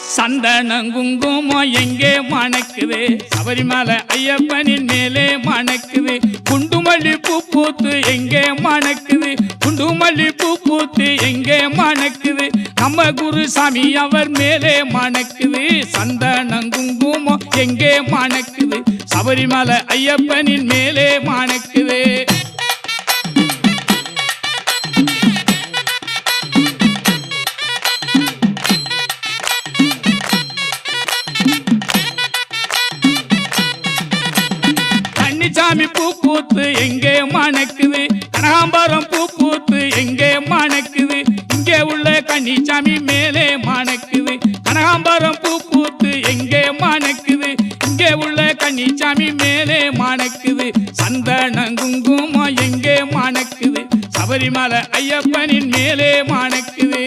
சந்தனம் குங்குமம் எங்கே மணக்குது சபரிமலை ஐயப்பனின் மேலே மணக்குது குண்டுமல்லி பூ பூத்து எங்கே மணக்குது குண்டுமல்லி பூ பூத்து எங்கே மணக்குது நம்ம குருசாமி அவர் மேலே மணக்குது சந்தனம் குங்குமம் எங்கே மணக்குது சபரிமலை ஐயப்பனின் மேலே மணக்குது சாமி பூ பூத்து எங்கே மணக்குது கனகாம்பரம் பூ பூத்து எங்கே மணக்குது இங்கே உள்ள கன்னிசாமி மேலே மணக்குது கனகாம்பரம் பூ பூத்து எங்கே மணக்குது இங்கே உள்ள கன்னிசாமி மேலே மணக்குது சந்தனம் குங்குமம் எங்கே மணக்குது சபரிமலை ஐயப்பனின் மேலே மணக்குது